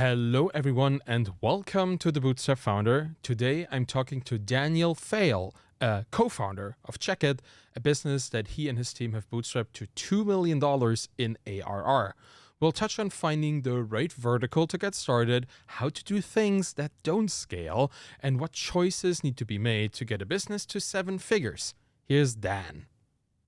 Hello, everyone, and welcome to the Bootstrap Founder. Today, I'm talking to Daniel Fayle, a co-founder of Chekkit, a business that he and his team have bootstrapped to $2 million in ARR. We'll touch on finding the right vertical to get started, how to do things that don't scale, and what choices need to be made to get a business to 7 figures. Here's Dan.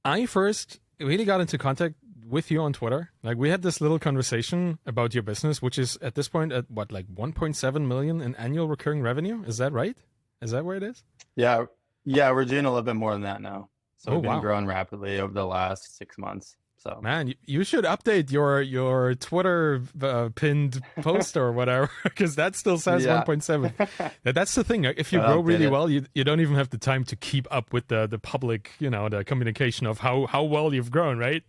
I first really got into contact with you on Twitter. Like, we had this little conversation about your business, which is at this point at what, like 1.7 million in annual recurring revenue. Is that right? Is that where it is? Yeah, we're doing a little bit more than that now. So we've been growing rapidly over the last 6 months. So man, you should update your Twitter pinned post or whatever, because that still says 1.7. That's the thing. If you grow really well, you don't even have the time to keep up with the public, the communication of how well you've grown, right?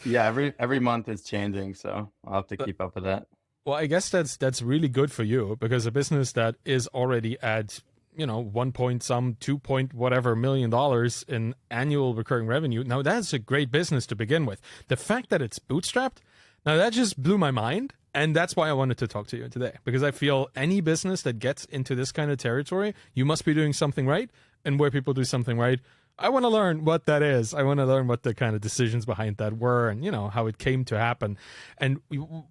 Yeah, every month is changing, so I'll have to keep up with that. Well, I guess that's really good for you, because a business that is already at 1 point some 2 point whatever million dollars in annual recurring revenue. Now that's a great business to begin with. The fact that it's bootstrapped, now that just blew my mind. And that's why I wanted to talk to you today, because I feel any business that gets into this kind of territory, you must be doing something right. And where people do something right, I want to learn what that is. I want to learn what the kind of decisions behind that were and, how it came to happen. And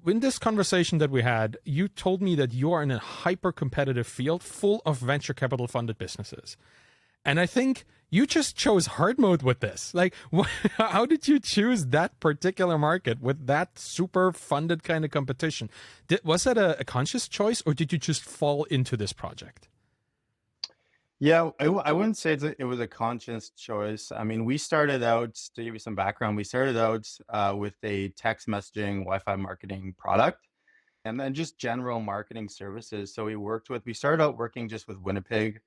in this conversation that we had, you told me that you are in a hyper competitive field full of venture capital funded businesses. And I think you just chose hard mode with this. Like, how did you choose that particular market with that super funded kind of competition? Was that a conscious choice, or did you just fall into this project? Yeah, I wouldn't say it was a conscious choice. I mean, we started out, to give you some background, we started out with a text messaging Wi-Fi marketing product and then just general marketing services. So we started out working just with Winnipeg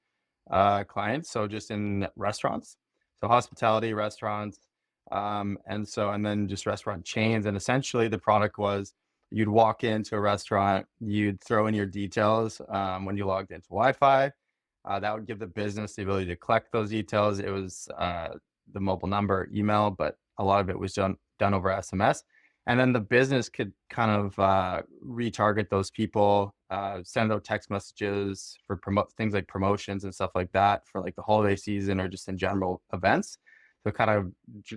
clients, so just in restaurants, so hospitality restaurants, and then just restaurant chains. And essentially the product was you'd walk into a restaurant, you'd throw in your details when you logged into Wi-Fi. That would give the business the ability to collect those details. It was the mobile number, email, but a lot of it was done over SMS. And then the business could kind of retarget those people, send out text messages for things like promotions and stuff like that for like the holiday season or just in general events. So kind of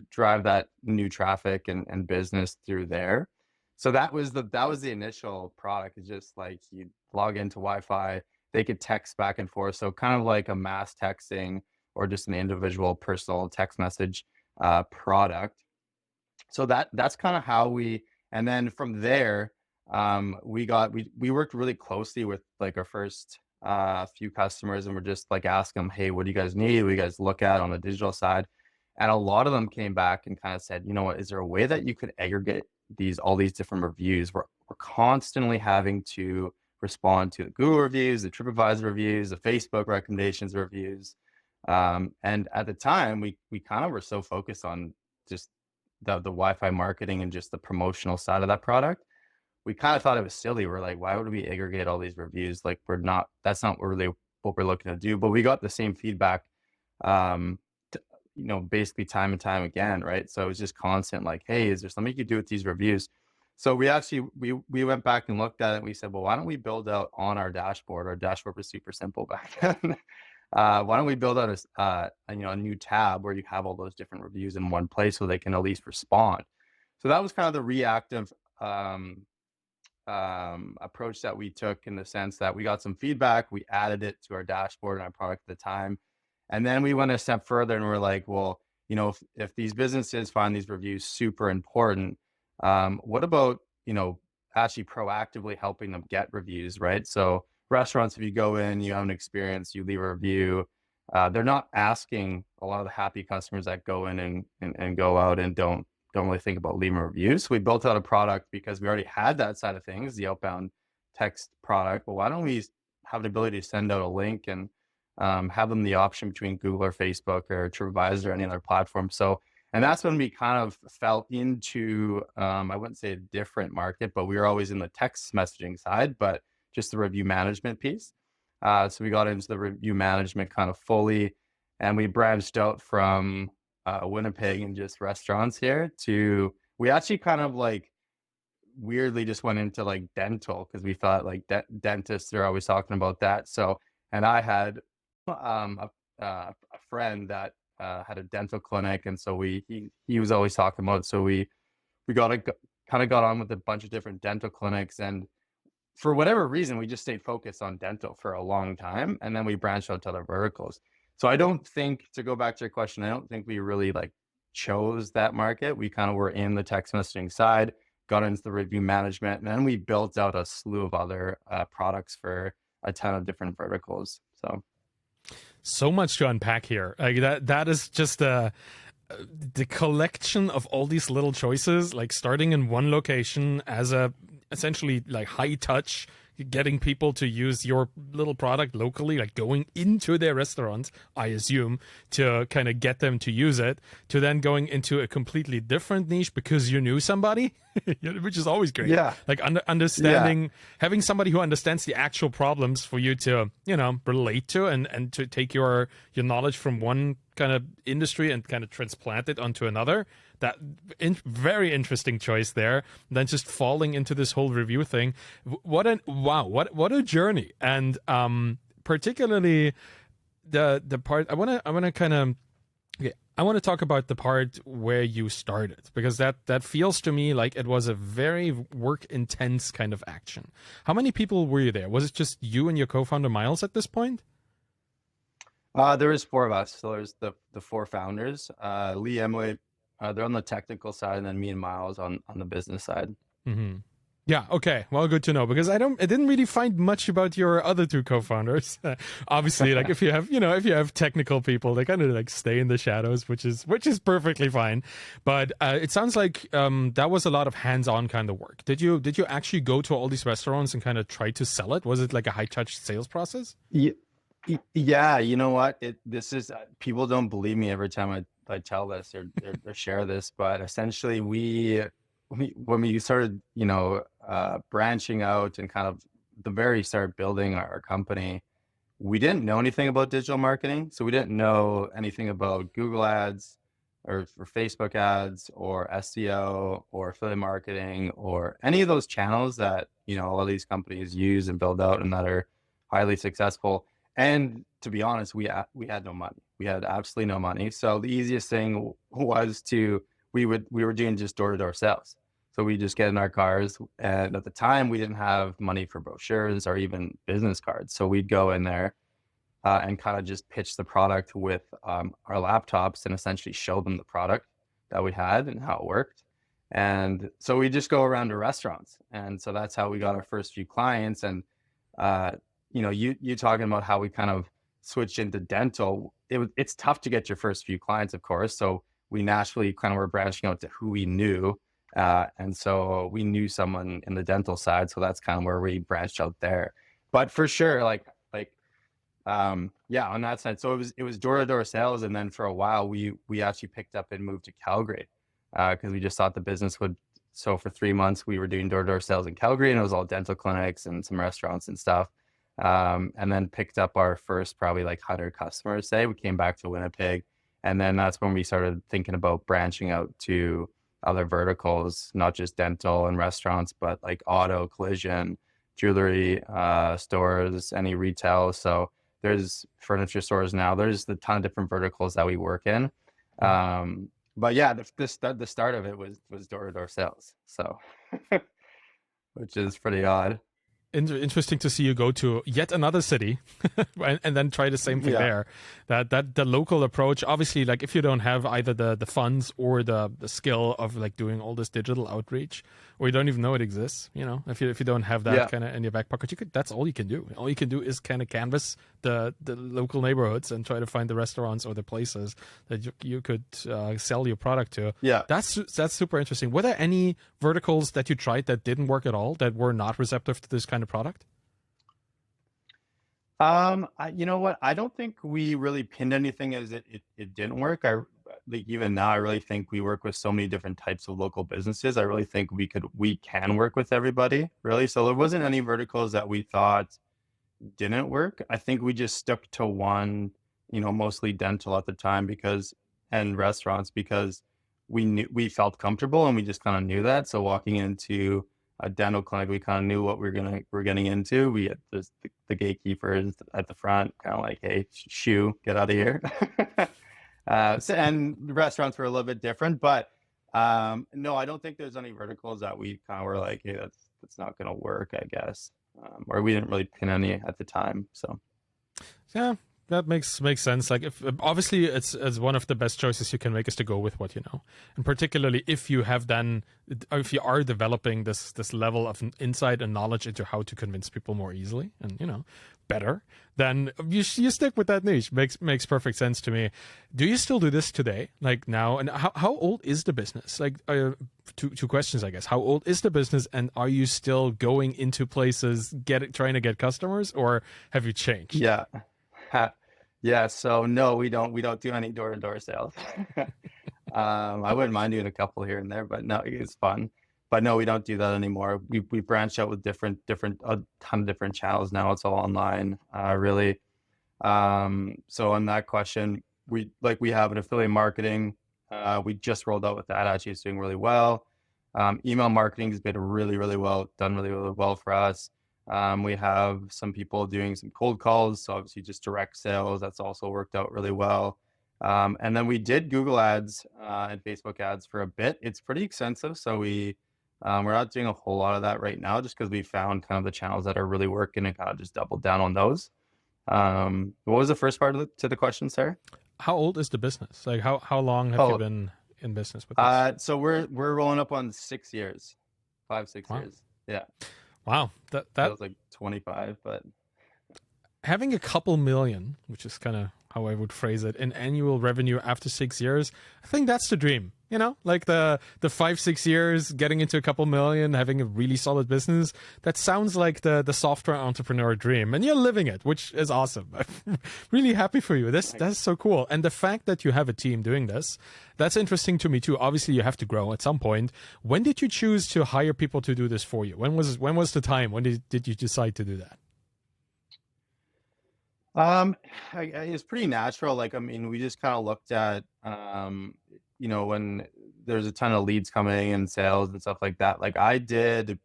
drive that new traffic and business through there. So that was the initial product. It's just like you log into Wi-Fi, they could text back and forth. So kind of like a mass texting or just an individual personal text message product. So that's kind of how and then from there, we worked really closely with like our first few customers, and we're just like asking them, hey, what do you guys need? What do you guys look at on the digital side? And a lot of them came back and kind of said, you know what, is there a way that you could aggregate all these different reviews? We're constantly having to respond to the Google reviews, the TripAdvisor reviews, the Facebook recommendations reviews. And at the time, we kind of were so focused on just the Wi-Fi marketing and just the promotional side of that product. We kind of thought it was silly. We're like, why would we aggregate all these reviews? Like, that's not really what we're looking to do. But we got the same feedback, basically time and time again, right? So it was just constant, like, hey, is there something you could do with these reviews? So we went back and looked at it and we said, well, why don't we build out on our dashboard? Our dashboard was super simple back then. Why don't we build out a new tab where you have all those different reviews in one place so they can at least respond? So that was kind of the reactive approach that we took, in the sense that we got some feedback, we added it to our dashboard and our product at the time. And then we went a step further and we're like, well, if these businesses find these reviews super important, what about, actually proactively helping them get reviews, right? So restaurants, if you go in, you have an experience, you leave a review, they're not asking a lot of the happy customers that go in and go out and don't really think about leaving reviews. So we built out a product because we already had that side of things, the outbound text product. Well, why don't we have the ability to send out a link and have them the option between Google or Facebook or TripAdvisor or any other platform? And that's when we kind of fell into, I wouldn't say a different market, but we were always in the text messaging side, but just the review management piece. So we got into the review management kind of fully, and we branched out from Winnipeg and just restaurants here to, we actually kind of like weirdly just went into like dental because we thought like dentists are always talking about that. So, and I had a friend that had a dental clinic, and so he was always talking about it. So we kind of got on with a bunch of different dental clinics, and for whatever reason, we just stayed focused on dental for a long time, and then we branched out to other verticals. So I don't think, to go back to your question, I don't think we really like chose that market. We kind of were in the text messaging side, got into the review management, and then we built out a slew of other products for a ton of different verticals. So much to unpack here. Like that is just the collection of all these little choices, like starting in one location as a essentially like high touch, getting people to use your little product locally, like going into their restaurants, I assume, to kind of get them to use it, to then going into a completely different niche because you knew somebody, which is always great. Yeah. Like understanding, having somebody who understands the actual problems for you to, relate to, and to take your knowledge from one kind of industry and kind of transplant it onto another. That very interesting choice there. Then just falling into this whole review thing. What a journey. And particularly the part I want to kind of, okay, I want to talk about the part where you started, because that feels to me like it was a very work intense kind of action. How many people were you there? Was it just you and your co-founder Miles at this point? There was four of us. So there's the four founders, Lee, Emily, they're on the technical side, and then me and Miles on the business side. Mm-hmm. Yeah. Okay. Well, good to know, because I didn't really find much about your other two co-founders. Obviously, like if you have technical people, they kind of like stay in the shadows, which is perfectly fine. But it sounds like that was a lot of hands-on kind of work. Did you actually go to all these restaurants and kind of try to sell it? Was it like a high-touch sales process? Yeah, you know what? This is people don't believe me every time I tell this or share this, but essentially when we started, branching out and kind of the very start building our company, we didn't know anything about digital marketing. So we didn't know anything about Google ads or Facebook ads or SEO or affiliate marketing or any of those channels that, all of these companies use and build out and that are highly successful. And to be honest, we had no money. We had absolutely no money. So the easiest thing was we were doing just door-to-door sales. So we just get in our cars, and at the time we didn't have money for brochures or even business cards. So we'd go in there and kind of just pitch the product with our laptops and essentially show them the product that we had and how it worked. And so we just go around to restaurants, and so that's how we got our first few clients. And you talking about how we kind of switched into dental. It's tough to get your first few clients, of course. So we naturally kind of were branching out to who we knew. And so we knew someone in the dental side. So that's kind of where we branched out there. But for sure, on that side. So it was door-to-door sales. And then for a while, we actually picked up and moved to Calgary because we just thought the business would. So for 3 months, we were doing door-to-door sales in Calgary, and it was all dental clinics and some restaurants and stuff. And then picked up our first probably like 100 customers. Say we came back to Winnipeg, and then that's when we started thinking about branching out to other verticals, not just dental and restaurants, but like auto, collision, jewelry stores, any retail. So there's furniture stores now. There's a ton of different verticals that we work in. But yeah, the start of it was door-to-door sales. So, which is pretty odd. Interesting to see you go to yet another city and then try the same thing there. That the local approach, obviously, like if you don't have either the funds or the skill of like doing all this digital outreach, or you don't even know it exists, if you don't have that kind of in your back pocket, that's all you can do. All you can do is kind of canvas the local neighborhoods and try to find the restaurants or the places that you could sell your product to. Yeah, that's super interesting. Were there any verticals that you tried that didn't work at all, that were not receptive to this kind of product? You know what? I don't think we really pinned anything as it didn't work. Even now, I really think we work with so many different types of local businesses. I really think we can work with everybody, really. So there wasn't any verticals that we thought didn't work. I think we just stuck to one, mostly dental at the time and restaurants, because we felt comfortable and we just kind of knew that. So walking into dental clinic. We kind of knew what we're getting into. We had the gatekeepers at the front, kind of like, hey, shoo, get out of here. And the restaurants were a little bit different, but no, I don't think there's any verticals that we kind of were like, hey, that's not going to work, I guess, or we didn't really pin any at the time. So Yeah, that makes sense. Like, if obviously it's one of the best choices you can make is to go with what you know, and particularly if you have then, or if you are developing this level of insight and knowledge into how to convince people more easily and better, then you stick with that niche. Makes perfect sense to me. Do you still do this today, like now? And how old is the business? Like, two questions, I guess. How old is the business, and are you still going into places trying to get customers, or have you changed? yeah. Yeah, so no, we don't do any door-to-door sales. I wouldn't mind doing a couple here and there, but no, it's fun. But no, we don't do that anymore. We branched out with different a ton of different channels now. It's all online, really. So on that question, we have an affiliate marketing. We just rolled out with that. Actually, it's doing really well. Email marketing has been done really, really well for us. We have some people doing some cold calls, so obviously just direct sales. That's also worked out really well. And then we did Google ads and Facebook ads for a bit. It's pretty expensive, so we're not doing a whole lot of that right now, just because we found kind of the channels that are really working and kind of just doubled down on those. What was the first part to the question, Sarah? How old is the business? Like, how long have you been in business with this? So we're rolling up on 6 years, 5-6 years. Yeah. Wow, that was like 25, but having a couple million, which is kind of how I would phrase it, in annual revenue after 6 years, I think that's the dream. Like the 5-6 years, getting into a couple million, having a really solid business. That sounds like the software entrepreneur dream, and you're living it, which is awesome. I'm really happy for you. That's so cool. And the fact that you have a team doing this, that's interesting to me too. Obviously, you have to grow at some point. When did you choose to hire people to do this for you? When was the time? When did you decide to do that? It's pretty natural. Like, I mean, we just kind of looked at, when there's a ton of leads coming and sales and stuff like that. Like I did,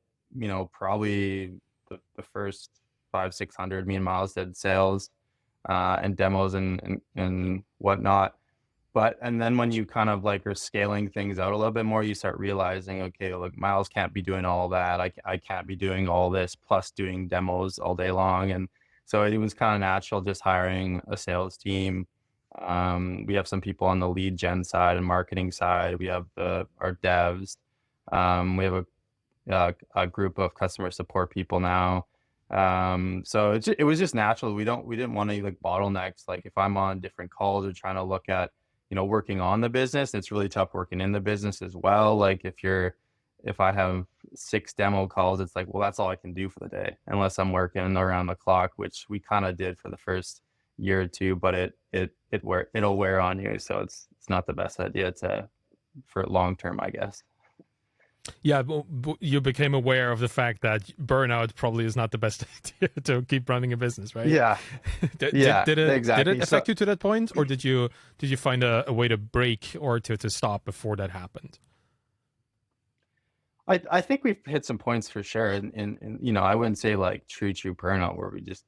probably the first 500-600, me and Miles did sales, and demos and whatnot. And then when you kind of like are scaling things out a little bit more, you start realizing, okay, look, Miles can't be doing all that. I can't be doing all this plus doing demos all day long. And so it was kind of natural just hiring a sales team. We have some people on the lead gen side and marketing side. We have our devs. We have a group of customer support people now. So it was just natural. We didn't want any like bottlenecks. Like if I'm on different calls or trying to look at, working on the business, it's really tough working in the business as well. Like if I have 6 demo calls, it's like, well, that's all I can do for the day, unless I'm working around the clock, which we kind of did for the first year or two, but it'll wear on you. So it's not the best idea for long term, I guess. Yeah, but you became aware of the fact that burnout probably is not the best idea to keep running a business, right? Yeah. Did exactly. Did it affect you to that point, or did you find a way to break or to stop before that happened? I think we've hit some points for sure. And I wouldn't say like true burnout where we just,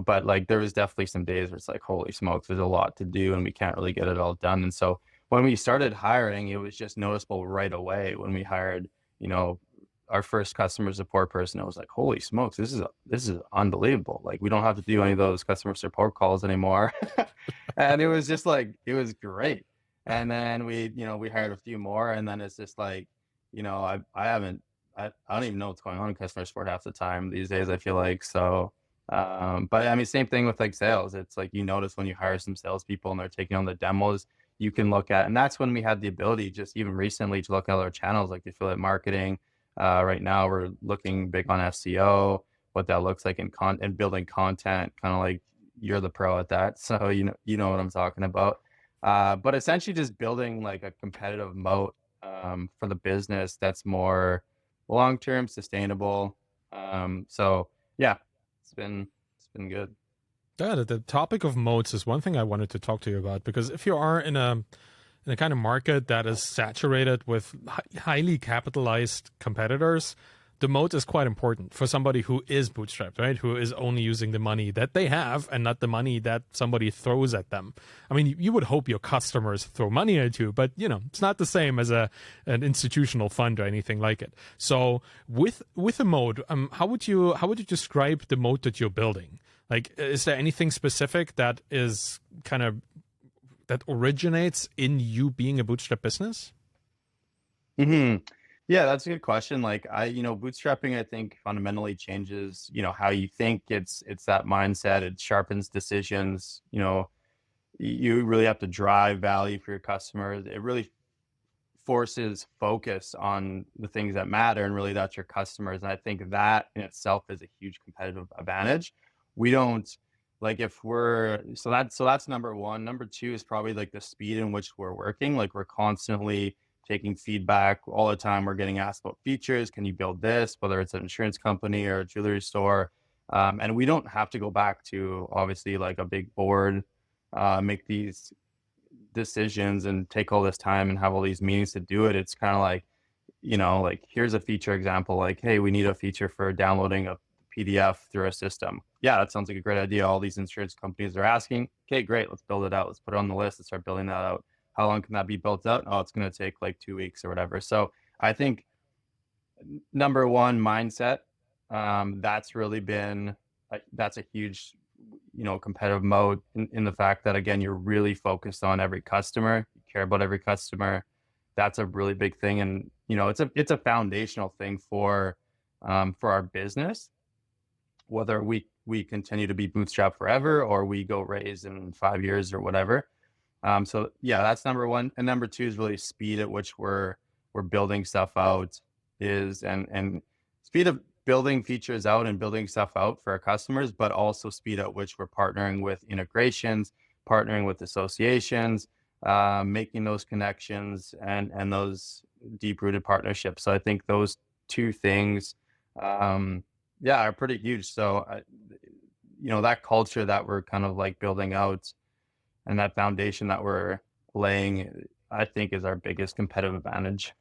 but like there was definitely some days where it's like, holy smokes, there's a lot to do and we can't really get it all done. And so when we started hiring, it was just noticeable right away. When we hired, our first customer support person, it was like, holy smokes, this is unbelievable. Like we don't have to do any of those customer support calls anymore. And it was just like, it was great. And then we hired a few more, and then it's just like, I don't even know what's going on in customer support half the time these days, I feel like. So, but I mean, same thing with like sales. It's like, you notice when you hire some salespeople and they're taking on the demos, you can look at, and that's when we had the ability just even recently to look at other channels like the affiliate marketing. Right now we're looking big on SEO, what that looks like and building content, kind of like you're the pro at that. So, you know what I'm talking about. But essentially just building like a competitive moat for the business that's more long-term sustainable. So yeah, it's been good. Yeah, the topic of moats is one thing I wanted to talk to you about, because if you are in a kind of market that is saturated with highly capitalized competitors, the moat is quite important for somebody who is bootstrapped, right? Who is only using the money that they have and not the money that somebody throws at them. I mean, you would hope your customers throw money at you, but it's not the same as an institutional fund or anything like it. So with a moat, how would you describe the moat that you're building? Like, is there anything specific that is kind of that originates in you being a bootstrap business? Hmm. Yeah, that's a good question. Like bootstrapping, I think fundamentally changes, how you think. It's that mindset. It sharpens decisions. You really have to drive value for your customers. It really forces focus on the things that matter, and really that's your customers. And I think that in itself is a huge competitive advantage. We don't like if we're so that's number one. Number two is probably like the speed in which we're working. Like we're constantly taking feedback all the time. We're getting asked about features. Can you build this? Whether it's an insurance company or a jewelry store. And we don't have to go back to obviously like a big board, make these decisions and take all this time and have all these meetings to do it. It's kind of like, like here's a feature example, like, hey, we need a feature for downloading a PDF through a system. Yeah, that sounds like a great idea. All these insurance companies are asking. Okay, great. Let's build it out. Let's put it on the list and start building that out. How long can that be built out? Oh, it's going to take like 2 weeks or whatever. So I think number one, mindset. That's really been that's a huge competitive mode in the fact that, again, you're really focused on every customer. You care about every customer. That's a really big thing, and it's a foundational thing for our business, whether we continue to be bootstrapped forever or we go raise in 5 years or whatever. So yeah, that's number one. And number two is really speed at which we're building stuff out, and speed of building features out and building stuff out for our customers, but also speed at which we're partnering with integrations, partnering with associations, making those connections and those deep rooted partnerships. So I think those two things, are pretty huge. So, that culture that we're kind of like building out and that foundation that we're laying, I think is our biggest competitive advantage.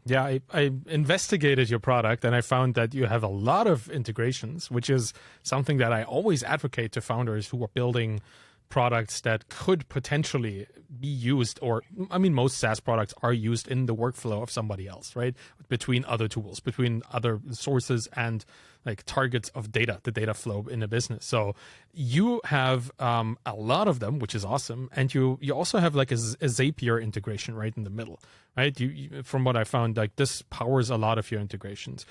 Yeah, I investigated your product and I found that you have a lot of integrations, which is something that I always advocate to founders who are building products that could potentially be used, or I mean, most SaaS products are used in the workflow of somebody else, right? Between other tools, between other sources and like targets of data, the data flow in a business. So you have a lot of them, which is awesome. And you also have like a Zapier integration right in the middle, right? You from what I found, like this powers a lot of your integrations.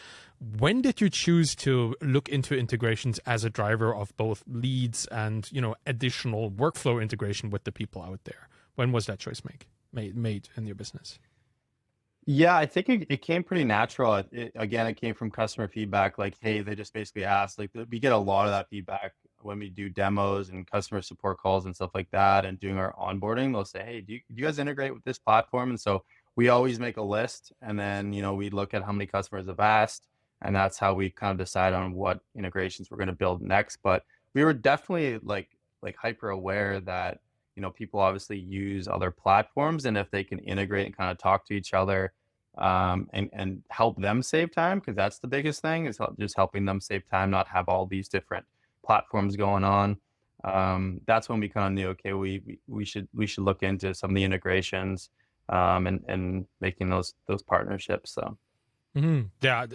When did you choose to look into integrations as a driver of both leads and, additional workflow integration with the people out there? When was that choice made in your business? Yeah, I think it came pretty natural. Again, it came from customer feedback. Like, hey, they just basically asked. Like, we get a lot of that feedback when we do demos and customer support calls and stuff like that, and doing our onboarding. They'll say, hey, do you guys integrate with this platform? And so we always make a list, and then we look at how many customers have asked, and that's how we kind of decide on what integrations we're going to build next. But we were definitely like hyper aware that people obviously use other platforms, and if they can integrate and kind of talk to each other, and help them save time, because that's the biggest thing, is just helping them save time, not have all these different platforms going on. That's when we kind of knew, okay, we should look into some of the integrations, and making those partnerships. So. Yeah,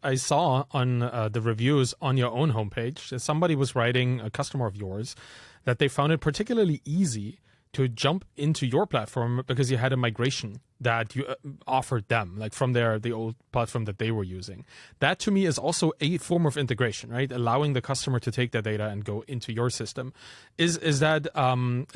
I saw on the reviews on your own homepage that somebody was writing, a customer of yours, that they found it particularly easy to jump into your platform because you had a migration that you offered them, like from the old platform that they were using. That to me is also a form of integration, right? Allowing the customer to take that data and go into your system. Is that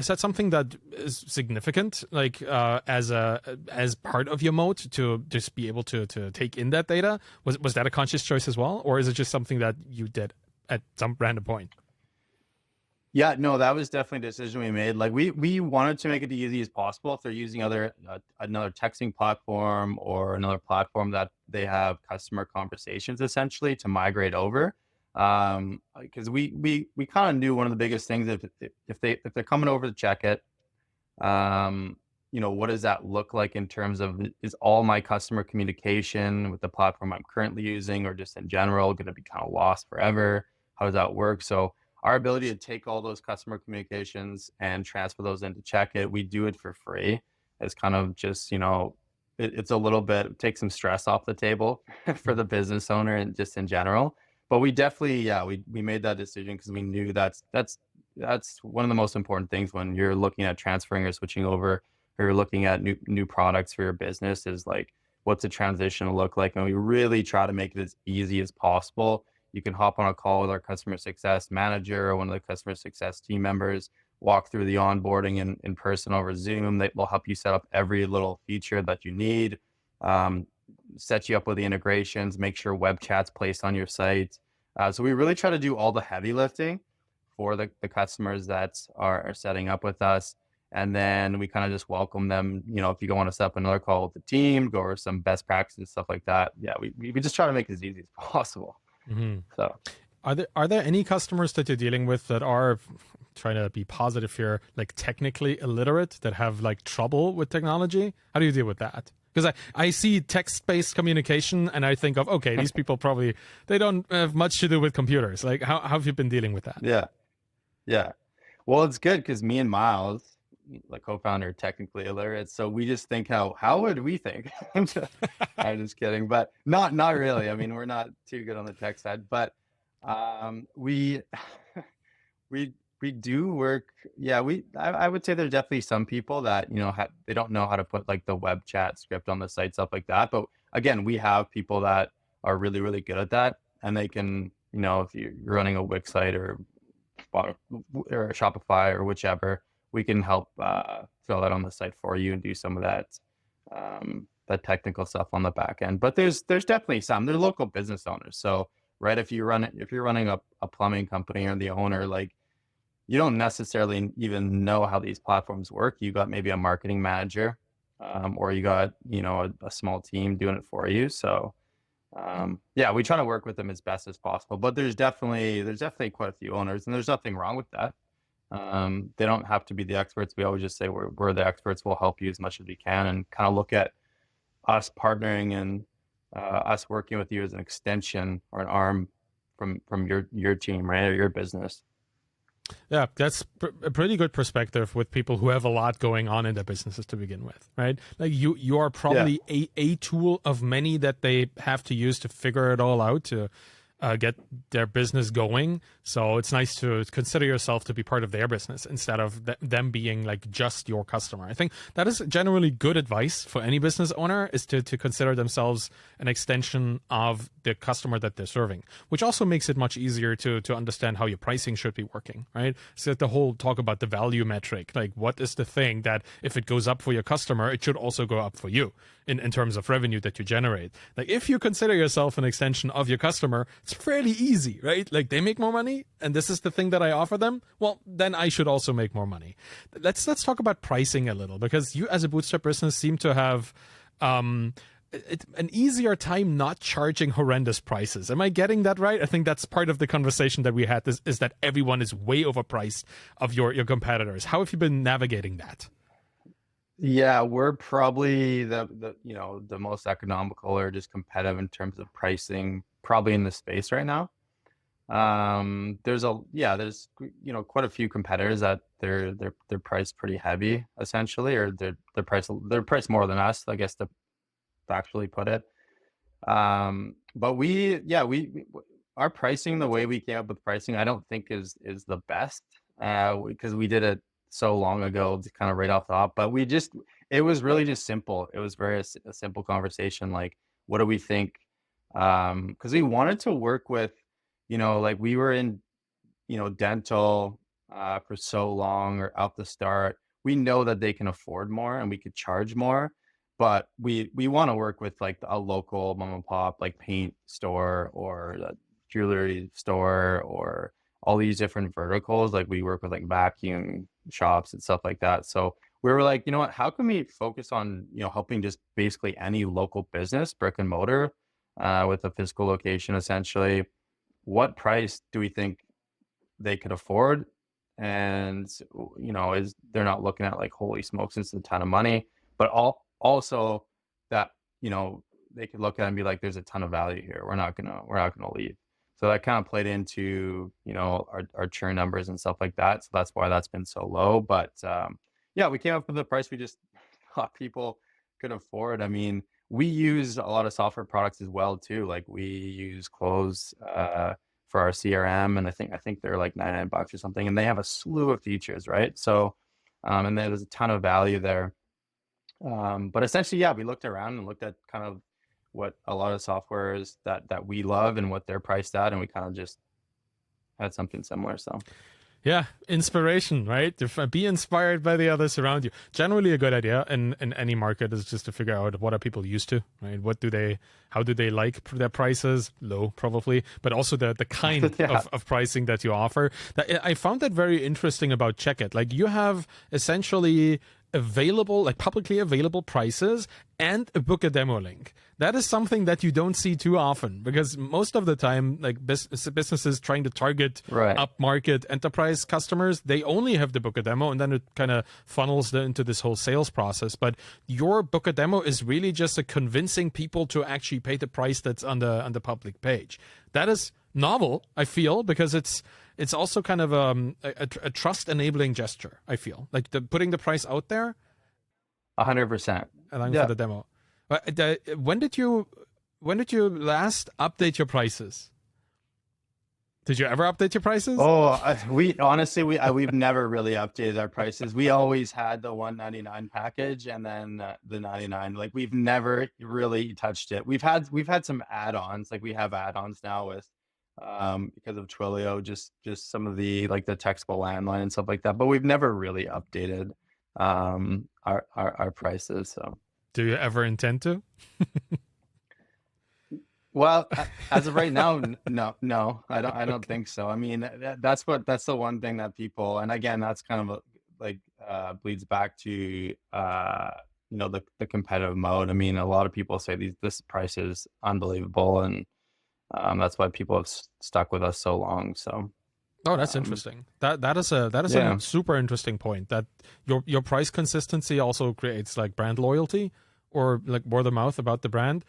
something that is significant, like as part of your moat, to just be able to take in that data? Was that a conscious choice as well, or is it just something that you did at some random point? Yeah, no, that was definitely a decision we made. Like we wanted to make it as easy as possible. If they're using another texting platform or another platform that they have customer conversations, essentially, to migrate over. Because we kind of knew one of the biggest things, if they're coming over to Chekkit, what does that look like in terms of, is all my customer communication with the platform I'm currently using or just in general going to be kind of lost forever? How does that work? So our ability to take all those customer communications and transfer those into Checkit, we do it for free. It's kind of just, it's a little bit, it takes some stress off the table for the business owner and just in general. But we definitely, yeah, we made that decision because we knew that's one of the most important things when you're looking at transferring or switching over, or you're looking at new products for your business, is like, what's the transition look like? And we really try to make it as easy as possible. You can hop on a call with our customer success manager or one of the customer success team members, walk through the onboarding in person over Zoom. They will help you set up every little feature that you need, set you up with the integrations, make sure web chat's placed on your site. So we really try to do all the heavy lifting for the customers that are setting up with us. And then we kind of just welcome them. If you want to set up another call with the team, go over some best practices and stuff like that. Yeah, we just try to make it as easy as possible. So are there any customers that you're dealing with that are, trying to be positive here, like technically illiterate, that have like trouble with technology? How do you deal with that? Because I see text-based communication and I think of, okay, these people probably, they don't have much to do with computers. Like, how have you been dealing with that? Yeah. Well, it's good because me and Miles, the co-founder, are technically illiterate. So we just think, how would we think? I'm just kidding, but not really. I mean, we're not too good on the tech side, but we we do work. Yeah, I would say there's definitely some people that they don't know how to put like the web chat script on the site, stuff like that. But again, we have people that are really, really good at that, and they can, if you're running a Wix site or a Shopify or whichever, we can help fill that on the site for you and do some of that technical stuff on the back end. But there's definitely some. They're local business owners. So right, if you're running a plumbing company or the owner, like, you don't necessarily even know how these platforms work. You got maybe a marketing manager, or you got a small team doing it for you. So yeah, we try to work with them as best as possible. But there's definitely quite a few owners, and there's nothing wrong with that. They don't have to be the experts. We always just say we're the experts. We'll help you as much as we can, and kind of look at us partnering and us working with you as an extension or an arm from your team, right, or your business. Yeah, that's a pretty good perspective with people who have a lot going on in their businesses to begin with, right? Like you are probably a tool of many that they have to use to figure it all out, to get their business going. So it's nice to consider yourself to be part of their business instead of them being like just your customer. I think that is generally good advice for any business owner, is to consider themselves an extension of the customer that they're serving, which also makes it much easier to understand how your pricing should be working, right? So the whole talk about the value metric, like what is the thing that if it goes up for your customer, it should also go up for you in terms of revenue that you generate. Like if you consider yourself an extension of your customer, it's fairly easy, right? Like they make more money and this is the thing that I offer them. Well, then I should also make more money. Let's talk about pricing a little, because you as a bootstrap business seem to have an easier time not charging horrendous prices. Am I getting that right? I think that's part of the conversation that we had, is that everyone is way overpriced of your competitors. How have you been navigating that? Yeah, we're probably the most economical or just competitive in terms of pricing, probably in the space right now. There's quite a few competitors that they're priced pretty heavy, essentially, or they're priced more than us, I guess, to factually put it. But our pricing, the way we came up with pricing, I don't think is the best, because we did it so long ago, kind of right off the hop. But it was really just simple. It was a simple conversation, like, what do we think? Because we wanted to work with, like we were in, dental for so long, or out the start. We know that they can afford more and we could charge more, but we want to work with like a local mom and pop, like paint store or a jewelry store, or all these different verticals. Like we work with like vacuum shops and stuff like that. So we were like, you know what, how can we focus on, helping just basically any local business, brick and mortar, with a physical location, essentially. What price do we think they could afford? and is they're not looking at like, holy smokes, this is a ton of money, but also that they could look at it and be like, there's a ton of value here. We're not gonna leave. So that kind of played into our churn numbers and stuff like that. So that's why that's been so low. But yeah, we came up with the price we just thought people could afford. I mean, we use a lot of software products as well too. Like we use Close for our CRM, and I think they're like $99 or something, and they have a slew of features, right? So and there's a ton of value there. But essentially, yeah, we looked around and looked at kind of what a lot of softwares that we love and what they're priced at, and we kind of just had something similar. So Yeah, inspiration, right? Be inspired by the others around you. Generally, a good idea in any market is just to figure out what are people used to, right? How do they like their prices? Low, probably, but also the kind yeah. of pricing that you offer. I found that very interesting about Chekkit. Like you have essentially available, like publicly available prices and a book a demo link. That is something that you don't see too often, because most of the time, like businesses trying to target Right. upmarket enterprise customers, they only have the book a demo, and then it kind of funnels into this whole sales process. But your book a demo is really just a convincing people to actually pay the price that's on the public page. That is novel, I feel, because it's also kind of a trust enabling gesture. I feel like putting the price out there, 100%. allowing for Yeah. the demo. But when did you last update your prices? Did you ever update your prices? Oh, we've never really updated our prices. We always had the $199 package, and then the 99. Like we've never really touched it. We've had some add-ons. Like we have add-ons now with because of Twilio, just some of the like the textable landline and stuff like that. But we've never really updated our prices. So Do you ever intend to? well, as of right now, no, I don't think so. I mean, that's the one thing that people, and again, that's kind of like bleeds back to the competitive mode. I mean, a lot of people say this price is unbelievable, and that's why people have stuck with us so long. So Oh, that's interesting. That is yeah. a super interesting point. That your price consistency also creates like brand loyalty or like word of mouth about the brand.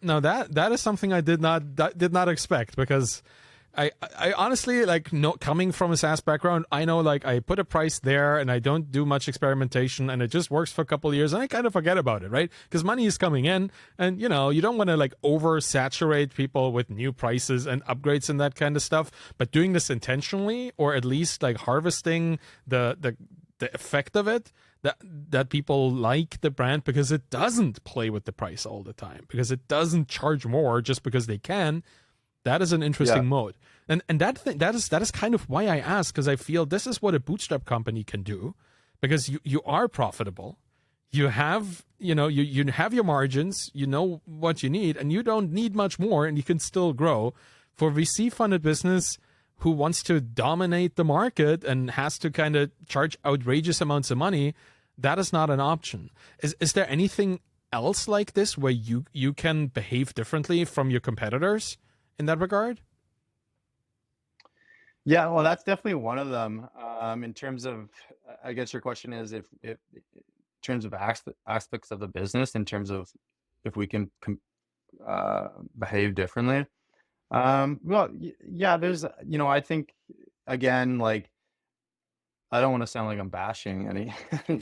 Now that is something I did not expect, because I honestly, like, no, coming from a SaaS background, I know like I put a price there and I don't do much experimentation, and it just works for a couple of years and I kind of forget about it, right? Because money is coming in, and you don't want to like oversaturate people with new prices and upgrades and that kind of stuff. But doing this intentionally, or at least like harvesting the effect of it, that people like the brand because it doesn't play with the price all the time, because it doesn't charge more just because they can. That is an interesting mode. And that is kind of why I ask, because I feel this is what a bootstrap company can do, because you are profitable. You have, you have your margins, you know what you need, and you don't need much more, and you can still grow. For VC funded business who wants to dominate the market and has to kind of charge outrageous amounts of money, that is not an option. Is there anything else like this where you can behave differently from your competitors in that regard? Yeah, well, that's definitely one of them. In terms of, I guess your question is if in terms of aspects of the business, in terms of if we can behave differently. Well, yeah, there's, I think, again, like, I don't want to sound like I'm bashing any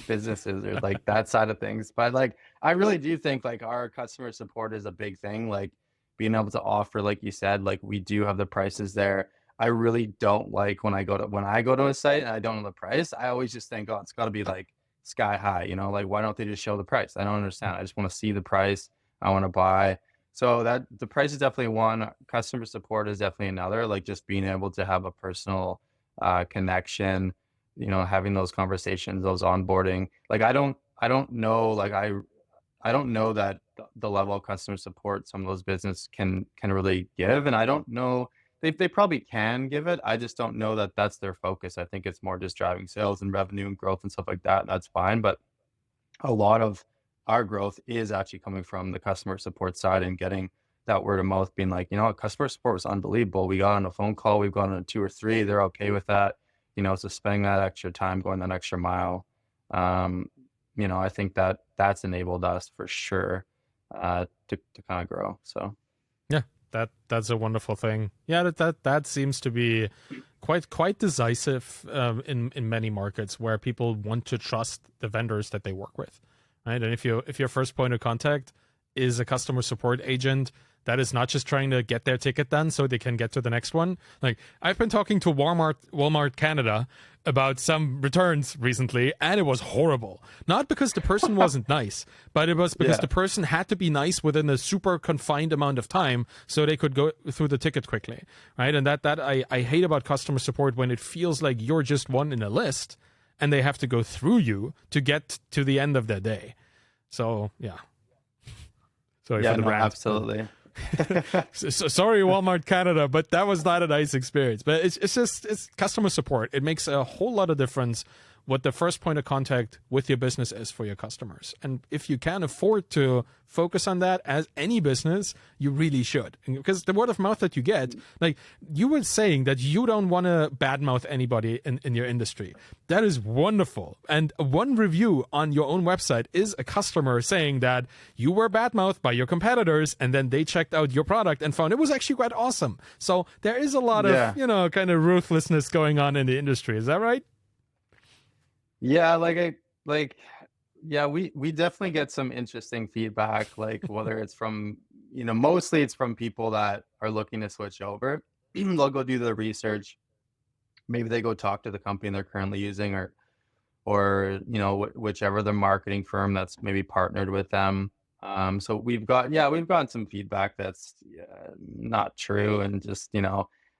businesses or like that side of things, but like, I really do think like our customer support is a big thing. Like being able to offer, like you said, like we do have the prices there. I really don't like when I go to a site and I don't know the price. I always just think, oh, it's got to be like sky high, like why don't they just show the price? I don't understand. I just want to see the price. I want to buy. So that the price is definitely one. Customer support is definitely another. Like just being able to have a personal connection, having those conversations, those onboarding. Like I don't know, like I don't know that the level of customer support some of those businesses can really give, and I don't know, they probably can give it. I just don't know that that's their focus. I think it's more just driving sales and revenue and growth and stuff like that. And that's fine, but a lot of our growth is actually coming from the customer support side and getting that word of mouth, being like, customer support was unbelievable. We got on a phone call, we've gone on a 2 or 3. They're okay with that. So spending that extra time, going that extra mile, um, I think that's enabled us for sure, to kind of grow. So Yeah, that's a wonderful thing. Yeah, that seems to be quite decisive in many markets where people want to trust the vendors that they work with, right? And if your first point of contact is a customer support agent that is not just trying to get their ticket done so they can get to the next one. Like, I've been talking to Walmart Canada about some returns recently, and it was horrible. Not because the person wasn't nice, but it was because yeah, the person had to be nice within a super confined amount of time so they could go through the ticket quickly, right? And that I hate about customer support, when it feels like you're just one in a list and they have to go through you to get to the end of their day. So yeah. Sorry yeah, for the no, rant. absolutely. So, sorry, Walmart Canada, but that was not a nice experience. But it's customer support. It makes a whole lot of difference what the first point of contact with your business is for your customers. And if you can afford to focus on that as any business, you really should. Because the word of mouth that you get, like you were saying that you don't want to badmouth anybody in your industry. That is wonderful. And one review on your own website is a customer saying that you were badmouthed by your competitors, and then they checked out your product and found it was actually quite awesome. So there is a lot Yeah. of, kind of ruthlessness going on in the industry. Is that right? Yeah, yeah, we definitely get some interesting feedback, like whether it's from, mostly it's from people that are looking to switch over. They'll go do the research. Maybe they go talk to the company they're currently using, or whichever the marketing firm that's maybe partnered with them. So we've gotten some feedback that's not true, and just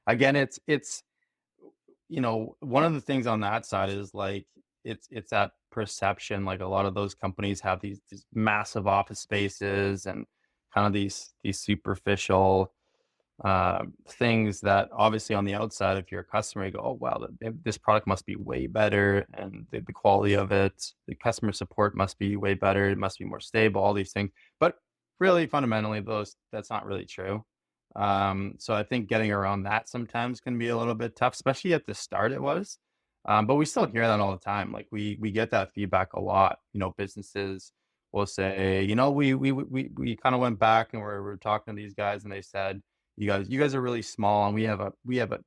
again, it's one of the things on that side is like it's that perception. Like a lot of those companies have these massive office spaces and kind of these superficial things that obviously on the outside, if you're a customer, you go, oh wow, this product must be way better, and the quality of it, the customer support must be way better, it must be more stable, all these things. But really, fundamentally, that's not really true. So I think getting around that sometimes can be a little bit tough, especially at the start it was. But we still hear that all the time. Like we get that feedback a lot. Businesses will say, we kind of went back and we're talking to these guys, and they said, you guys are really small, and we have a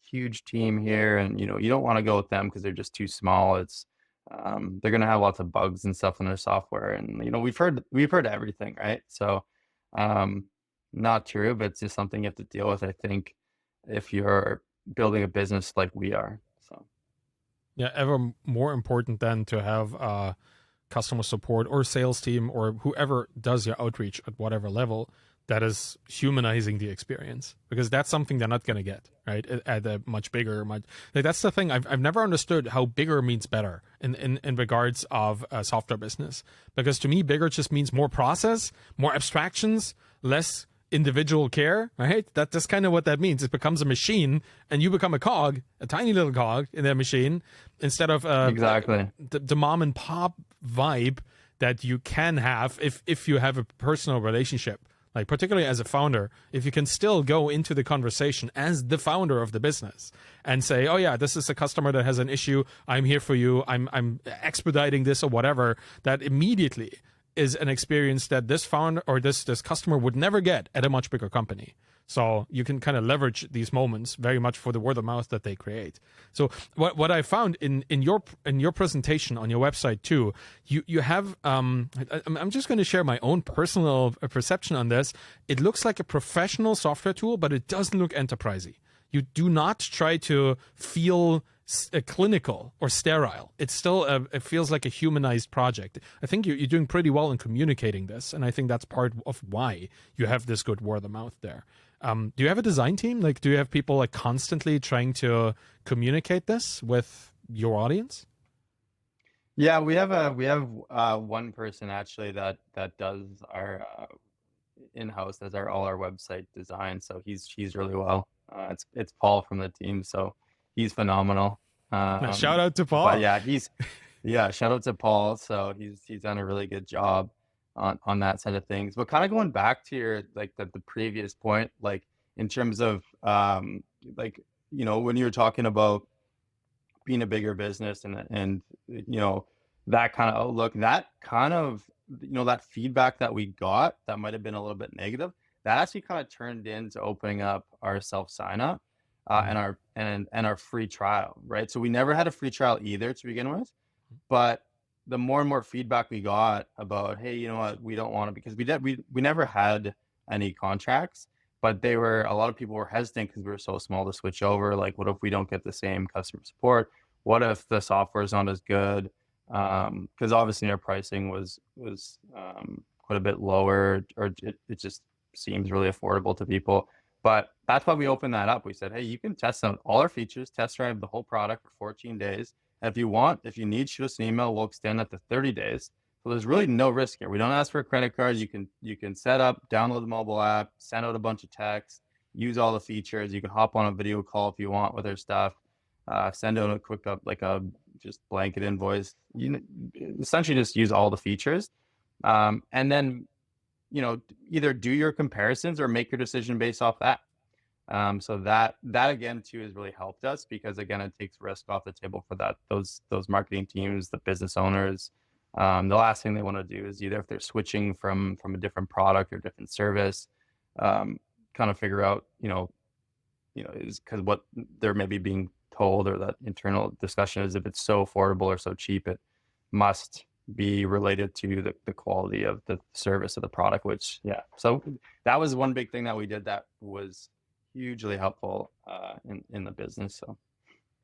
huge team here, and you don't want to go with them because they're just too small. It's they're gonna have lots of bugs and stuff in their software, and we've heard everything, right? So not true, but it's just something you have to deal with, I think, if you're building a business like we are. So Yeah, ever more important than to have a customer support or sales team or whoever does your outreach at whatever level that is humanizing the experience, because that's something they're not going to get, right? At a much bigger, like that's the thing. I've never understood how bigger means better in regards of a software business, because to me, bigger just means more process, more abstractions, less individual care, right? That's kind of what that means. It becomes a machine, and you become a cog, a tiny little cog in that machine, instead of exactly. the mom and pop vibe that you can have if you have a personal relationship. Like particularly as a founder, if you can still go into the conversation as the founder of the business and say, "Oh yeah, this is a customer that has an issue. I'm here for you. I'm expediting this or whatever," that immediately is an experience that this founder or this customer would never get at a much bigger company. So you can kind of leverage these moments very much for the word of mouth that they create. So what I found in your presentation on your website too, you have I'm just going to share my own personal perception on this. It looks like a professional software tool, but it doesn't look enterprisey. You do not try to feel clinical or sterile. It's still it feels like a humanized project. I think you're doing pretty well in communicating this, and I think that's part of why you have this good word of mouth there. Do you have a design team? Like, do you have people like constantly trying to communicate this with your audience? Yeah, we have one person actually that does our in-house, does all our website design. So he's really well. It's Paul from the team, so he's phenomenal. Now, shout out to But Paul. yeah, shout out to Paul. So he's done a really good job on that side of things. But kind of going back to your like the previous point, like in terms of like when you were talking about being a bigger business and that kind of outlook, that kind of that feedback that we got that might have been a little bit negative, that actually kind of turned into opening up our self sign up Mm. and our free trial, right? So we never had a free trial either to begin with, but the more and more feedback we got about, hey, you know what, we don't want to, because we never had any contracts, but a lot of people were hesitant because we were so small to switch over. Like, what if we don't get the same customer support? What if the software is not as good? Because obviously our pricing was quite a bit lower, or it just seems really affordable to people. But that's why we opened that up. We said, hey, you can test out all our features, test drive the whole product for 14 days. And if you need, shoot us an email. We'll extend that to 30 days. So there's really no risk here. We don't ask for a credit card. You can set up, download the mobile app, send out a bunch of texts, use all the features. You can hop on a video call if you want with our stuff. Send out a quick just blanket invoice. You essentially just use all the features, and then either do your comparisons or make your decision based off that. So that again too has really helped us, because again it takes risk off the table for those marketing teams, the business owners. The last thing they want to do is, either if they're switching from a different product or different service, kind of figure out is because what they're maybe being told, or that internal discussion is, if it's so affordable or so cheap, it must be related to the quality of the service of the product, which so that was one big thing that we did that was hugely helpful in the business. So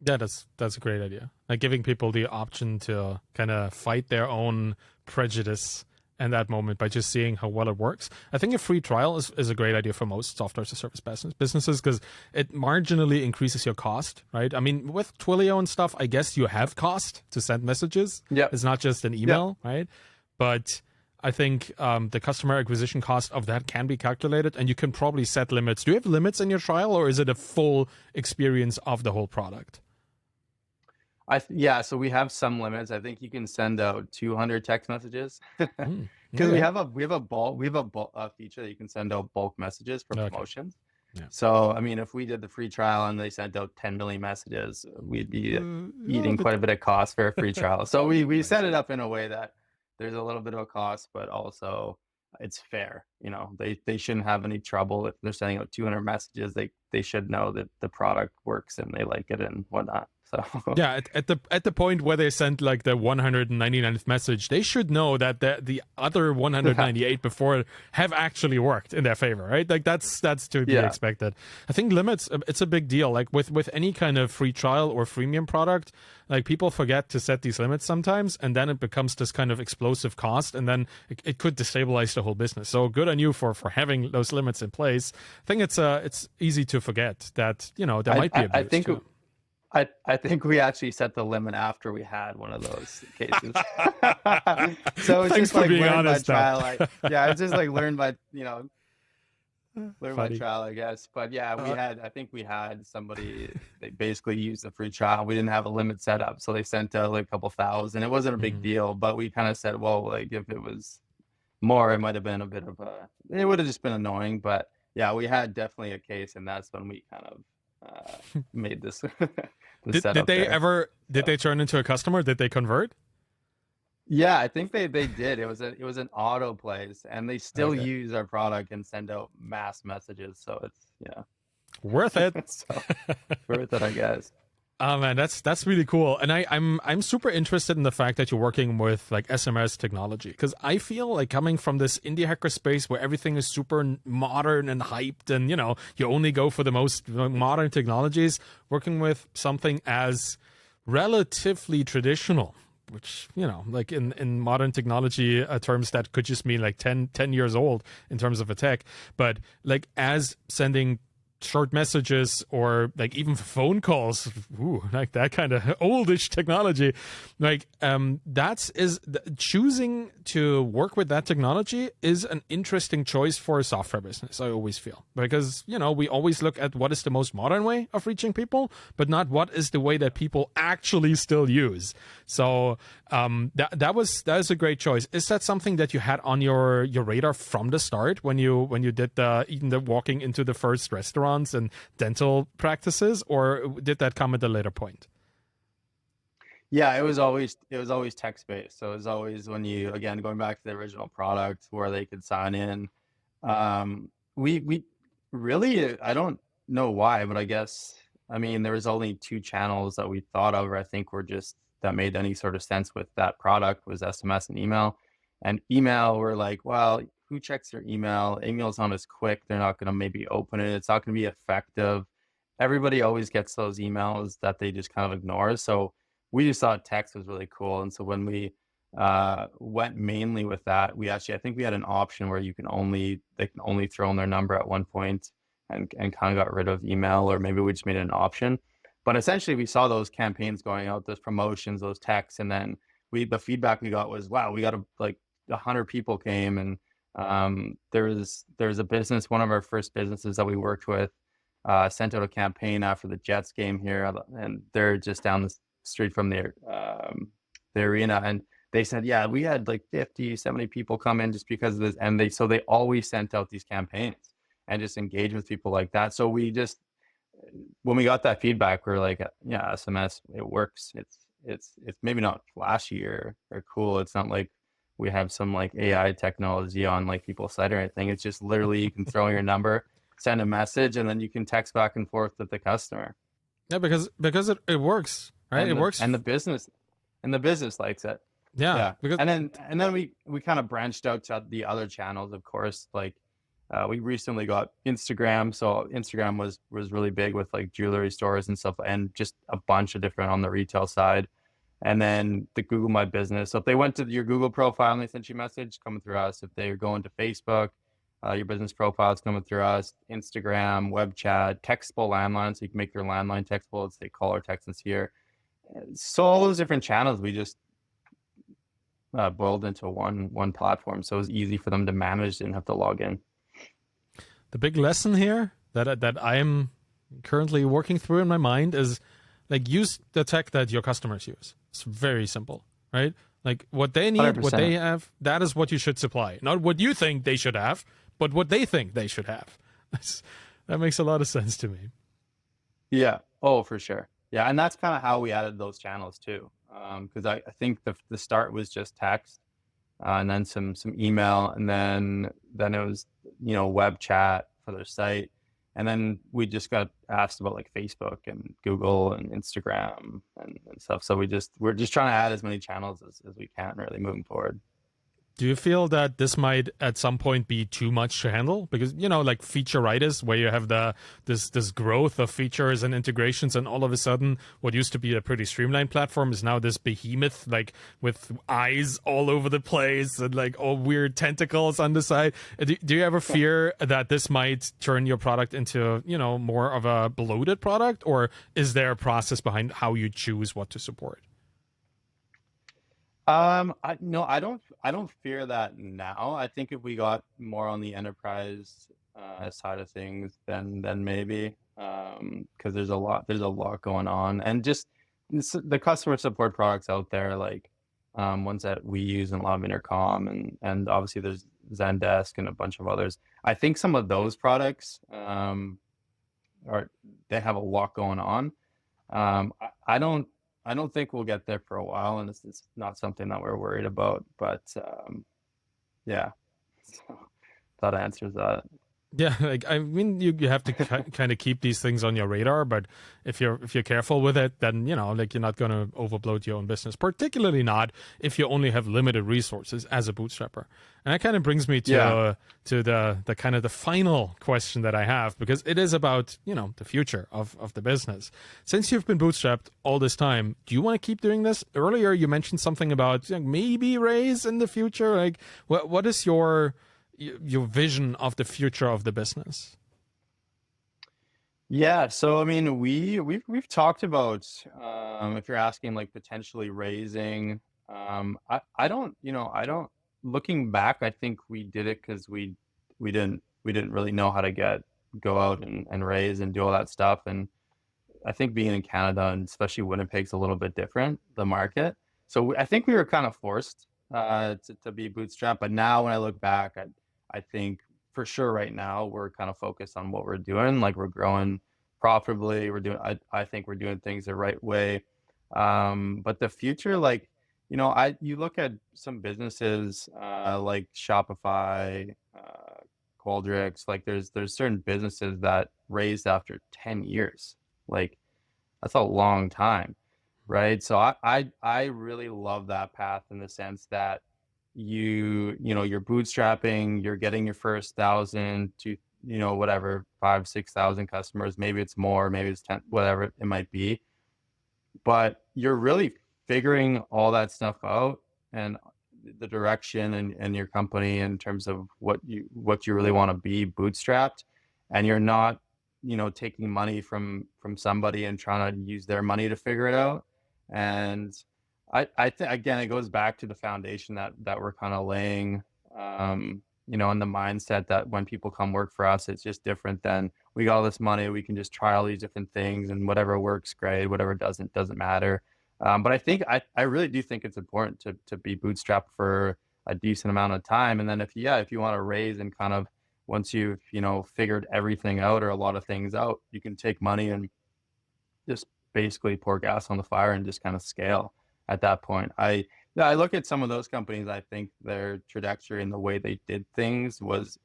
yeah, that's a great idea. Like giving people the option to kind of fight their own prejudice in that moment by just seeing how well it works. I think a free trial is a great idea for most software as a service businesses, because it marginally increases your cost, right? I mean, with Twilio and stuff, I guess you have cost to send messages. Yeah, it's not just an email, right? But I think the customer acquisition cost of that can be calculated, and you can probably set limits. Do you have limits in your trial, or is it a full experience of the whole product? So we have some limits. I think you can send out 200 text messages, because Okay. we have a feature that you can send out bulk messages for promotions. Yeah. So I mean, if we did the free trial and they sent out 10 million messages, we'd be eating quite a bit of cost for a free trial. So we set it up in a way that there's a little bit of a cost, but also it's fair. They shouldn't have any trouble if they're sending out 200 messages. They should know that the product works and they like it and whatnot. So yeah, at the point where they sent like the 199th message, they should know that the other 198 before have actually worked in their favor, right? Like that's to be expected. I think limits, it's a big deal. Like with any kind of free trial or freemium product, like people forget to set these limits sometimes, and then it becomes this kind of explosive cost, and then it could destabilize the whole business. So good on you for having those limits in place. I think it's easy to forget that there might be abuse. I think we actually set the limit after we had one of those cases. So it's just like learned by trial. It's just like learned by by trial, I guess. But yeah, I think we had somebody, they basically used the free trial. We didn't have a limit set up, so they sent out like a couple thousand. It wasn't a big deal, but we kind of said, well, like if it was more, it might have been it would have just been annoying. But yeah, we had definitely a case, and that's when we kind of made this. Did they turn into a customer? Did they convert? Yeah, I think they did. It was an auto place, and they still use our product and send out mass messages. So it's worth it. Worth it, I guess. Oh man, that's really cool, and I'm super interested in the fact that you're working with like SMS technology, because I feel like coming from this indie hacker space where everything is super modern and hyped, and you only go for the most modern technologies, working with something as relatively traditional, which like in modern technology terms, that could just mean like 10 years old in terms of a tech, but like as sending short messages or like even phone calls, like that kind of oldish technology, like choosing to work with that technology is an interesting choice for a software business, I always feel, because we always look at what is the most modern way of reaching people, but not what is the way that people actually still use. So that is a great choice. Is that something that you had on your radar from the start when you did the walking into the first restaurants and dental practices, or did that come at a later point? Yeah, it was always text based. So it was always when you, again, going back to the original product where they could sign in. We really, I don't know why, but I guess, I mean, there was only two channels that we thought of, or I think were just that made any sort of sense with that product, was SMS and email. And email, we're like, well, who checks their email? Email's not as quick. They're not going to maybe open it. It's not going to be effective. Everybody always gets those emails that they just kind of ignore. So we just thought text was really cool. And so when we went mainly with that, we actually, I think we had an option where they can only throw in their number at one point, and kind of got rid of email, or maybe we just made it an option. But essentially we saw those campaigns going out, those promotions, those texts, and then the feedback we got was, wow, we got like 100 people came. And there's a business, one of our first businesses that we worked with, sent out a campaign after the Jets game here, and they're just down the street from the arena. And they said, yeah, we had like 50, 70 people come in just because of this. And they always sent out these campaigns and just engage with people like that. So we just, when we got that feedback, we are like, yeah, SMS, it works. It's maybe not flashy or cool. It's not like we have some like AI technology on like people's site or anything. It's just literally you can throw your number, send a message, and then you can text back and forth with the customer. Yeah, because it works, right? And It works. the business likes it. Yeah, Yeah. because And then we kind of branched out to the other channels, of course. Like we recently got Instagram. So Instagram was really big with like jewelry stores and stuff, and just a bunch of different on the retail side. And then the Google My Business. So if they went to your Google profile and they sent you a message, coming through us. If they're going to Facebook, your business profile is coming through us. Instagram, web chat, textable landline, so you can make your landline textable. It's, they call or text us here. So all those different channels, we just boiled into one platform, so it was easy for them to manage and have to log in. the big lesson here that I'm currently working through in my mind is like use the tech that your customers use. It's very simple, right? Like what they need, 100%. what they have, that is what you should supply. Not what you think they should have, but what they think they should have. That makes a lot of sense to me. Yeah. Oh, for sure. Yeah, and that's kind of how we added those channels too. Because I think the start was just text, and then some email, and then it was, web chat for their site. And then we just got asked about like Facebook and Google and Instagram and stuff. So we're just trying to add as many channels as we can, really, moving forward. Do you feel that this might at some point be too much to handle? Because, like featureitis, where you have this growth of features and integrations, and all of a sudden what used to be a pretty streamlined platform is now this behemoth, like with eyes all over the place and like all weird tentacles on the side. Do you ever fear that this might turn your product into, more of a bloated product? Or is there a process behind how you choose what to support? No, I don't fear that now. I think if we got more on the enterprise side of things, then maybe, because there's a lot going on. And just the customer support products out there, like ones that we use in a lot of Intercom, and obviously there's Zendesk and a bunch of others. I think some of those products are they have a lot going on. I don't think we'll get there for a while, and it's not something that we're worried about. But yeah, so that answers that. Yeah, like I mean, you have to kind of keep these things on your radar, but if you're careful with it, then like you're not going to overbloat your own business. Particularly not if you only have limited resources as a bootstrapper. And that kind of brings me to Yeah. the kind of the final question that I have, because it is about the future of the business. Since you've been bootstrapped all this time, do you want to keep doing this? Earlier, you mentioned something about maybe raise in the future. Like, what is your vision of the future of the business? Yeah, so I mean, we've talked about, if you're asking like potentially raising, I don't, looking back, I think we did it because we didn't really know how to go out and raise and do all that stuff. And I think being in Canada, and especially Winnipeg's a little bit different, the market. So I think we were kind of forced to be bootstrapped. But now when I look back, I think for sure right now we're kind of focused on what we're doing. Like we're growing profitably. I think we're doing things the right way. But the future, like, you look at some businesses like Shopify, Qualtrics, like there's certain businesses that raised after 10 years. Like that's a long time, right? So I really love that path in the sense that you're bootstrapping, you're getting your first 1,000 to whatever 5,000-6,000 customers, maybe it's more, maybe it's 10, whatever it might be, but you're really figuring all that stuff out and the direction and your company in terms of what you really want to be bootstrapped, and you're not taking money from somebody and trying to use their money to figure it out. And I think again it goes back to the foundation that we're kind of laying, and the mindset that when people come work for us, it's just different than we got all this money, we can just try all these different things, and whatever works, great. Whatever doesn't matter. But I think I really do think it's important to be bootstrapped for a decent amount of time, and then if you want to raise and kind of once you've figured everything out or a lot of things out, you can take money and just basically pour gas on the fire and just kind of scale at that point. I look at some of those companies. I think their trajectory and the way they did things was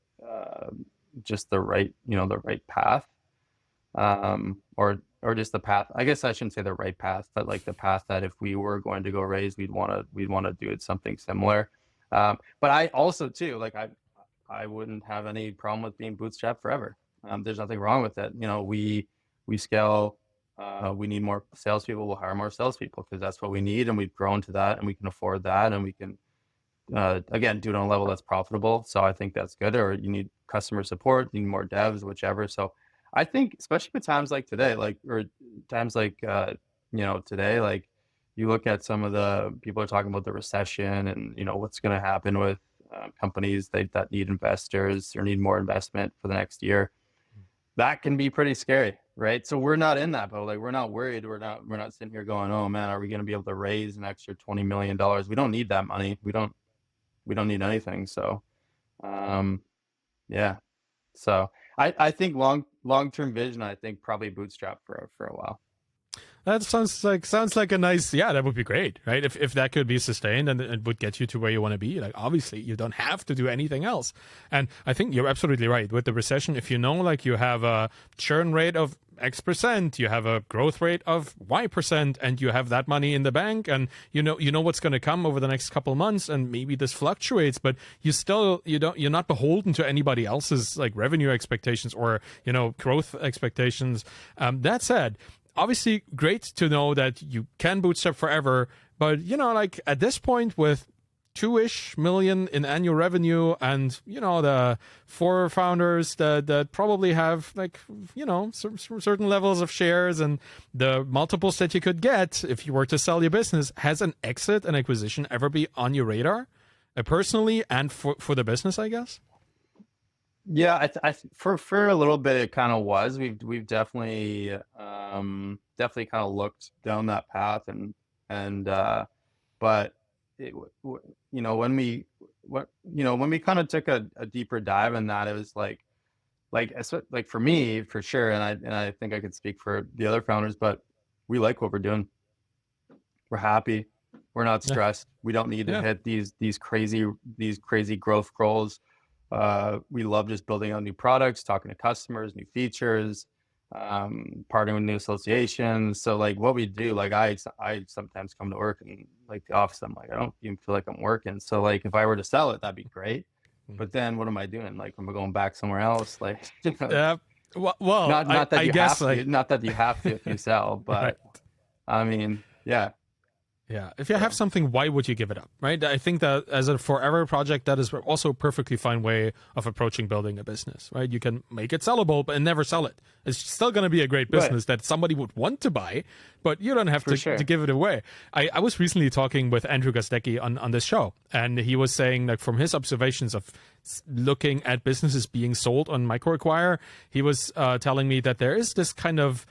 just the right path, or just the path. I guess I shouldn't say the right path, but like the path that if we were going to go raise, we'd want to do it something similar. But I also too, like I wouldn't have any problem with being bootstrapped forever. There's nothing wrong with it. We scale. We need more salespeople. We'll hire more salespeople because that's what we need, and we've grown to that, and we can afford that, and we can again do it on a level that's profitable. So I think that's good. Or you need customer support, you need more devs, whichever. So I think especially with times like today, or times like today, like you look at some of the people are talking about the recession and what's going to happen with companies that need investors or need more investment for the next year. That can be pretty scary, right? So we're not in that boat. Like we're not worried. We're not sitting here going, oh man, are we going to be able to raise an extra $20 million? We don't need that money. We don't need anything. So yeah. So I think long-term vision, I think probably bootstrap for a while. That sounds like a nice, yeah, that would be great, right? If that could be sustained and it would get you to where you want to be, like obviously you don't have to do anything else. And I think you're absolutely right with the recession. If like you have a churn rate of X%, you have a growth rate of Y%, and you have that money in the bank, and you know what's going to come over the next couple of months, and maybe this fluctuates, but you're not beholden to anybody else's like revenue expectations or growth expectations. That said, obviously great to know that you can bootstrap forever, but like at this point with 2-ish million in annual revenue and the 4 founders that probably have like certain levels of shares and the multiples that you could get if you were to sell your business, has an exit and acquisition ever be on your radar, personally and for the business, I guess? Yeah, for a little bit it kind of was. We've definitely kind of looked down that path, and but when we kind of took a deeper dive in that, it was like for me for sure, and I think I could speak for the other founders, but we like what we're doing. We're happy. We're not stressed. We don't need to hit these crazy growth goals. We love just building out new products, talking to customers, new features, partnering with new associations. So like what we do, like I sometimes come to work and like the office, I'm like, I don't even feel like I'm working. So like if I were to sell it, that'd be great. But then what am I doing? Like, am I going back somewhere else? Like, well, not that I you guess have to, not that you have to if you sell, but right. I mean, yeah. Yeah, if you have something, why would you give it up, right? I think that as a forever project, that is also a perfectly fine way of approaching building a business, right? You can make it sellable, but never sell it. It's still going to be a great business that somebody would want to buy, but you don't have to give it away. I was recently talking with Andrew Gostecki on this show, and he was saying that from his observations of looking at businesses being sold on MicroAcquire, he was telling me that there is this kind of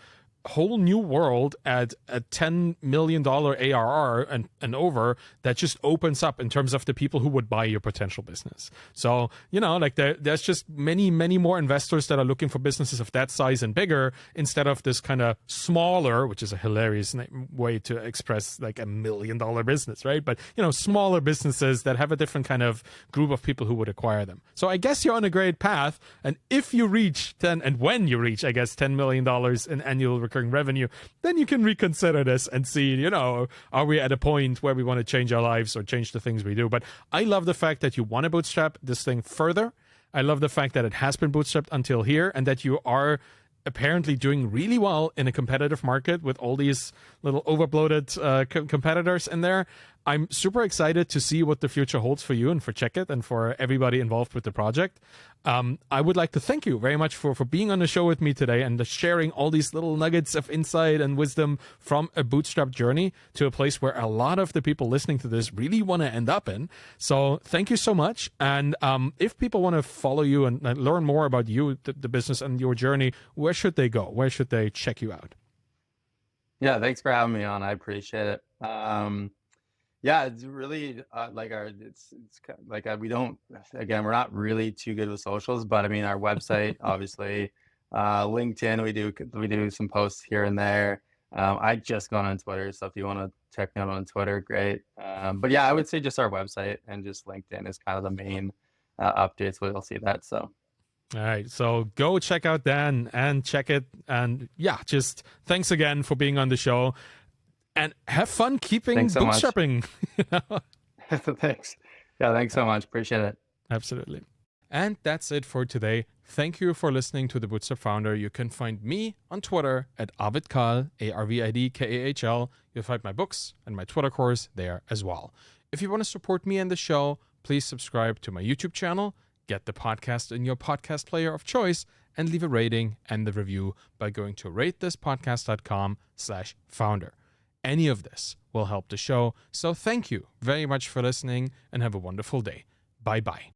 whole new world at a $10 million ARR and over that just opens up in terms of the people who would buy your potential business. So, like there's just many, many more investors that are looking for businesses of that size and bigger instead of this kind of smaller, which is a hilarious way to express like $1 million business, right? But, smaller businesses that have a different kind of group of people who would acquire them. So I guess you're on a great path. And if you reach when you reach, I guess, $10 million in annual recurring revenue, then you can reconsider this and see, are we at a point where we want to change our lives or change the things we do? But I love the fact that you want to bootstrap this thing further. I love the fact that it has been bootstrapped until here and that you are apparently doing really well in a competitive market with all these little overbloated competitors in there. I'm super excited to see what the future holds for you and for Chekkit and for everybody involved with the project. I would like to thank you very much for being on the show with me today and sharing all these little nuggets of insight and wisdom from a bootstrap journey to a place where a lot of the people listening to this really want to end up in. So thank you so much. And if people want to follow you and learn more about you, the business and your journey, where should they go? Where should they check you out? Yeah, thanks for having me on. I appreciate it. Yeah, it's really it's like we don't, again, we're not really too good with socials, but I mean, our website, obviously, LinkedIn, we do some posts here and there. I just gone on Twitter, so if you want to check me out on Twitter, great. But yeah, I would say just our website and just LinkedIn is kind of the main updates where you'll see that. So. All right, so go check out Dan and Chekkit, and yeah, just thanks again for being on the show. And have fun keeping bootstrapping. Thanks. Yeah, thanks so much. Appreciate it. Absolutely. And that's it for today. Thank you for listening to The Bootstrap Founder. You can find me on Twitter at ArvidKahl, ARVIDKAHL. You'll find my books and my Twitter course there as well. If you want to support me and the show, please subscribe to my YouTube channel, get the podcast in your podcast player of choice, and leave a rating and the review by going to ratethispodcast.com/founder. Any of this will help the show. So thank you very much for listening and have a wonderful day. Bye-bye.